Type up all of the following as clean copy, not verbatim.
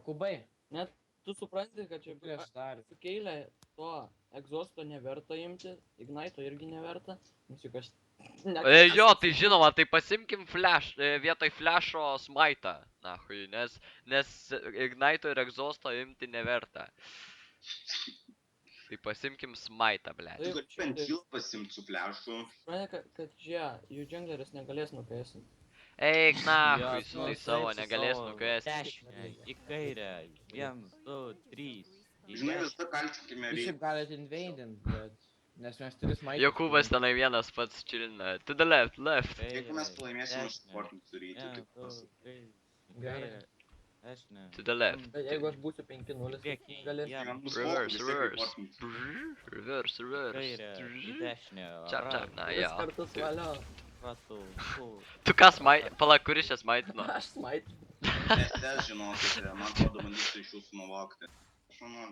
Kubai. Net tu supranti, kad čia Prieš dar. su Keilė to egzosto neverta imti, Ignite'o irgi neverta, nes juk aš... Jo, tai žinoma, tai pasimkim flash, vietoj flasho smite'ą, nahui, nes Ignite'o ir Exhausto imti neverta. Tai pasimkim smite'ą, ble. Tu gali pentil pasimt su flashu. Supranti, kad čia jų džungleris negalės nukaisinti. Eik, nahui, su tai savo negalės nukaisinti. Dešinę, į kairę, 1, 2, 3. Žinai, visada kalčiukime Jūs šiaip reikia. galite invadint, bet... Nes mes tris maitus. Jokūbas tenai vienas pats chillina. To the left. Jeigu mes pralaimėsim už sportinį suryti, tai pasakai. Gerai. Dešinę. To the left. Bet jeigu aš būsiu 5-0, Priekį, galėsiu. jam. Reverse. Kairę, į dešinę. Čap, na, Tris jo. kartus valio. Ratu. Tu kas pala, kuris čia smaitino? Aš smite. SS žinokite, man atrodo, bandysiu iš jūsų nuvokti. Aš manau.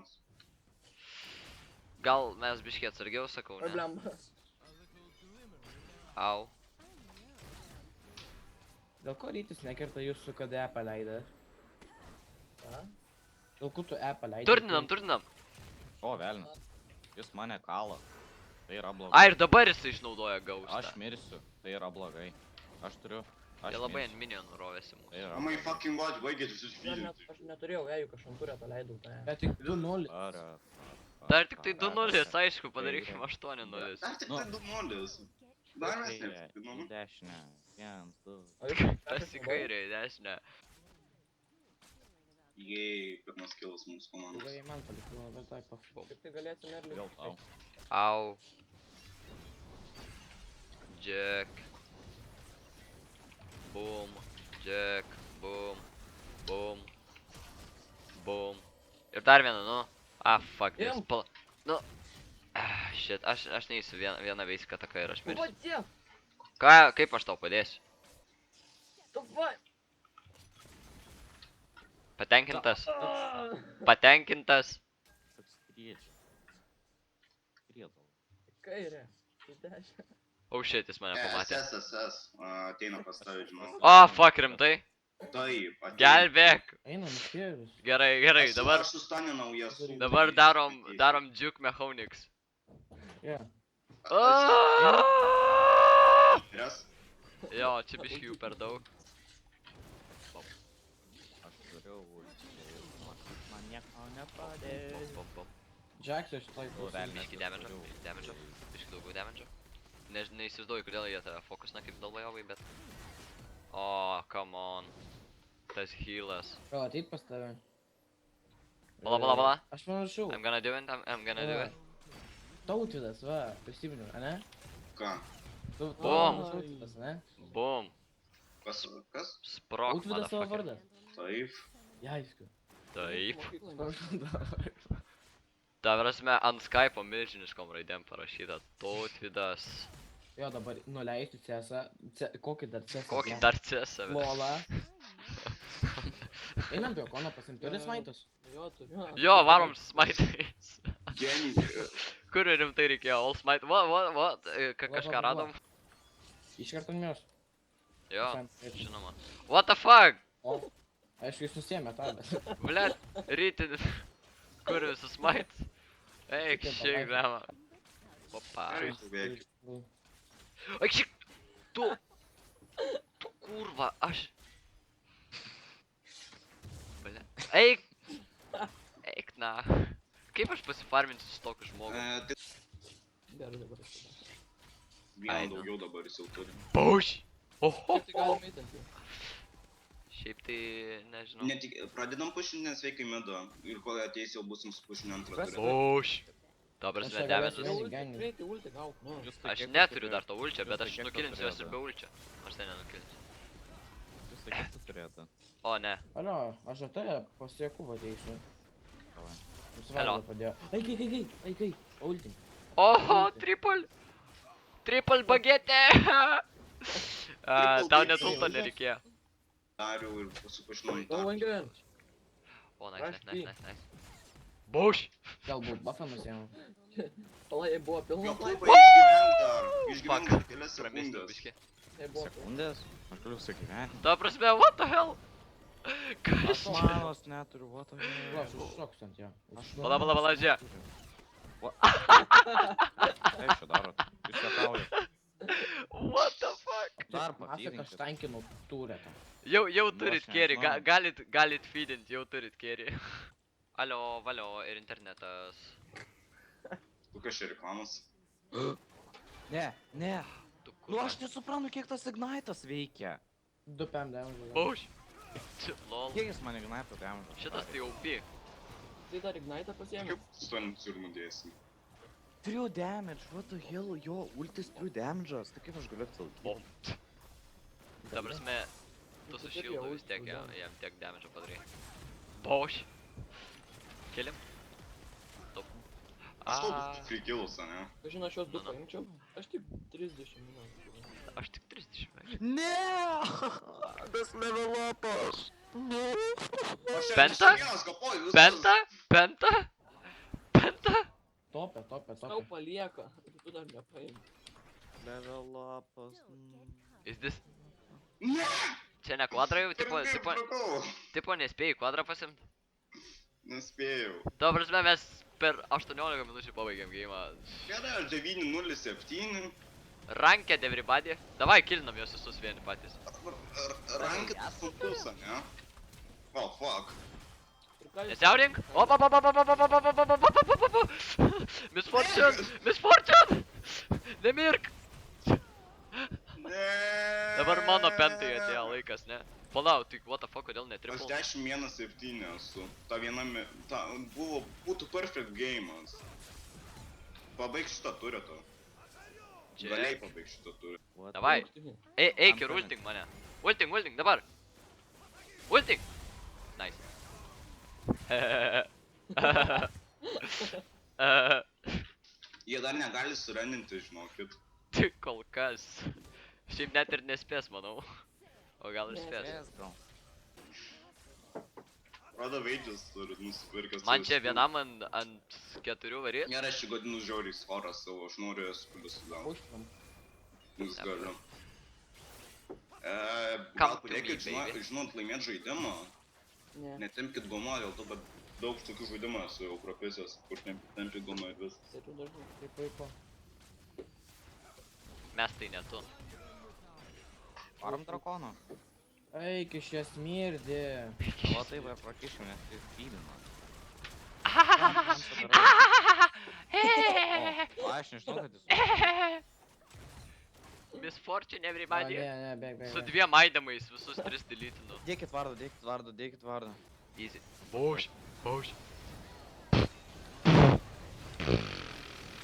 Gal mes biškiai atsargiau sakau, ne? Problema. Au. Dėl ko rytis nekerta jūsų, kad E paleidę? Ką? Dėl ko tu E paleidai? Turninam. O, velnas. Jis mane kala. Tai yra blogai. Ai, ir dabar jisai išnaudoja Aš gaustą. mirsiu. Tai yra blogai. Aš turiu. Aš Jie labai mirsiu. ant minionų rovėsi mūsų. Tai yra Oh my blogai. fucking god, baigėt visus videos. Aš neturėjau ėjų, aš ant turę paleidau tą. Bet tik 2-0. Dar tik tai 2-0, aišku, padarykim 8-0. Dar tik Nu. tai 2-0. Dar mes Kairę, nepasitikinu. į dešinę. 1, 2. O jūs Tas į kairę, į dešinę. Jei, pirmas kilas mūsų komandos. Gerai, man palikimo, bet tai paf. Kaip tai galėtum ir Vėl tau. Au. Jack. Boom. Jack. Boom. Boom. Boom. Ir dar vieną, nu. Fuck, nes Imp. pala... Nu. Shit, aš neįsiu vieną veisiką taką ir aš mirsiu. Kodėl? Kaip aš tau padėsiu? Tu va... Patenkintas? Patenkintas? Apskriečia. Skriedau. Kairė. Į dešinę. Oh shit, jis mane pamatė. SS, ateina pas tave, žinau. Fuck, rimtai? Taip, ateina. Gelbėk. Einam, iškėlus. Gerai, dabar... Aš sustaninau jas. Dabar darom Duke Mechanics. Yeah. Res? Jo, čia biškių per daug. Aš turiu ulti. Man nieko nepadės. Jacksas šitoj O, pusėj. velnias. Biški damage'o. Biški daugiau damage'o. Neįsivaizduoju, kodėl jie tave fokusina kaip dalbajovai, bet... Come on. Tas healas. Gal ateit pas tave? Bala. Aš panašau. I'm gonna do it. Tautvydas, va, prisiminiau, ane? Ką? Bum. Tautvydas, ne? Boom. Kas? Sprok, Tautvydas savo motherfucker. vardas. Taip. Jaišku. Taip. Mokykloje. Ta prasme, ant Skype'o milžiniškom raidėm parašyta Tautvydas. Jo, dabar nuleisti CS-ą. Kokį dar CS-ą? Kokį dar CS-ą? Lola. Einam prie kono pasimti. Turi smaitus? Jo, turiu. Jo, varom smaitais. Genijai. Kur rimtai reikėjo? All smite. What? Kažką radom? Iškart ant mios. Jo, žinoma. What the fuck? O, aišku, jis nusėmė tą, bet... Blet, rytin. Kur visus smaitais? Eik, šiek, blema. Opa. Žiūrėk. Eik, šiek. Tu kurva, aš. Blet. Eik, na. Kaip aš pasifarminsiu su tokiu žmogu? Tai Gerai dabar. vieną daugiau dabar jis jau turi. Pauš! Oho! Kaip tai galima įtinti? Šiaip tai, nežinau. Pradedam pušinti, nes veikai medu. Ir kol ateis jau busim su pušiniu antrą Kas? turę. Pauš! Ta prasme, Aš čia damage'as. galėsiu- Greitai ulti gauk, nu. Aš neturiu dar to ulčio, bet aš nukilinsiu juos ir be ulčio. Aš tai nenukilinsiu. Jūs sakyt, tu turėtų. O, ne. Alio, aš ar tave pas Jakubą ateisiu. Davai. Jūs Alio. vardą padėjo. Eik, ultim. Oho, triple bagetė! Tau net ulto nereikėjo. Dariau ir su pušinu į Go tą. Wingren. O, nice. Bauš! Galbūt buffą nusėmė. Palai, jai buvo pilna Jo, laip. klubai, išgyvenk dar. Išgyvenk Fuck. dar kelias Pramistų sekundės. biški. Jai buvo pilna. Sekundės? Aš galiu sugyventi. Ta prasme, what the hell? Kas Aš čia? manos neturiu, what the hell. Va, aš užšoksiu ant jo. Pala, žiūrėk. Kaip čia darot? Jūs juokaujat. What the fuck? Dar Masą patyrinkit. kažtankinu turę tą. Jau turit aš kerį, nežinau. galit feedint, jau turit kerį. Alio, valio ir internetas. Kokios čia reklamos? Ne. Tu Nu aš nesuprantu, kiek tas Ignitas veikia. 2 PM damage. Bauš. Lol. Kiek jis man Ignitą damage? Šitas tai OP. Tai dar Ignite pasiėmė. Kaip su to nudėsim? 3 damage, what the hell, jo, ultis 3 damage'as, tai kaip aš galiu atsilaikyt? Bom. Ta prasme, tu su Nu, taip šildu jau vis tiek užpildom. jam tiek damage padarai. Bauš. Keliam. Top. Aš kalbu free kills, ne? Žinau, aš juos du Nu, nu. paimčiau. Aš tik 30 minučių. Aš tik 30 metų. Ne! Das level upas! Aš Penta? vienas kapoju viskas. Penta? Topė. Tau palieka, tu dar nepaim. Level upas. Is this... Ne! Čia ne kvadra jau, Kaip sakau? tipo nespėjai kvadrą pasimt. Nespėjau. Ta prasme, mes per 18 minučių pabaigėm geimą. Gerai, 907. Ranked everybody. Davai, kilinam juos visus vieni patys. Rankitas sunkus, ne? Oh, fuck. Ir ką jūs... Nesiaurink. Misfortune! Nemirk! Ne. Dabar mano pentai atėjo laikas, ne? Palauk, tai what the fuck, kodėl ne Aš triple? 10-1-7 esu. Ta viena, būtų perfect game'as. Pabaig šitą turę to. Galiai Čia. pabaig šitą turę. Davai. Eik ir ulting mane. Ulting, dabar. Ulting! Nice. Jie dar negali surendinti, žinokit. Tik kol kas. Šiaip net ir nespės, manau. O gal ir Ne, spės. Yes, gal. Rada Veidžas turi nusipirkęs. Man čia vienam ant 4 varyt. Gerai, aš čia godinu žiauriai svorą savo, aš noriu jas sudauti. Užtam. Jūs galiu. Come Gal to padėkit, me, baby. žinot, laimėt žaidimą. Ne, Netempkit gomą, dėl to, kad daug tokių žaidimų esu jau profesijos, kur tempkit gomą ir viskas. tai tu dažnai. Taip puiku. Mes tai ne tu. Varom drakoną. Eik iš jas mirdi. O taip, va, prakišim, nes tai speedina. O, aš nežinau, kad jis... Misfortune A, everybody. ne, bėg. Su 2 aidamais visus 3 delytinu. Dėkit vardą. Easy. Bauš.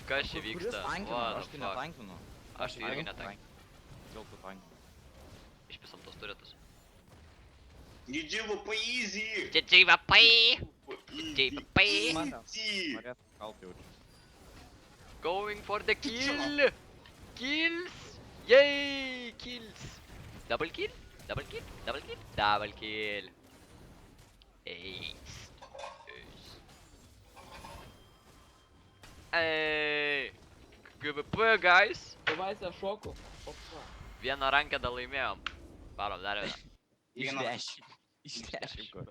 Kas čia vyksta? tankino? What Aš the tai fuck? netankinu. Aš tai irgi netankinu. Dėl tu tankinu. Išpisam tos turėtus. Didžiavo paeasy! Didžiai Norėt kalti jaučiu. Going for the kill! Kills! Yay! Kills! Double kill! Ace! Ey! GVP, guys! Devaisę šoku. Opa. Vieną rankedą laimėjom. Varom dar vieną. Vieną. Iš 10 kur.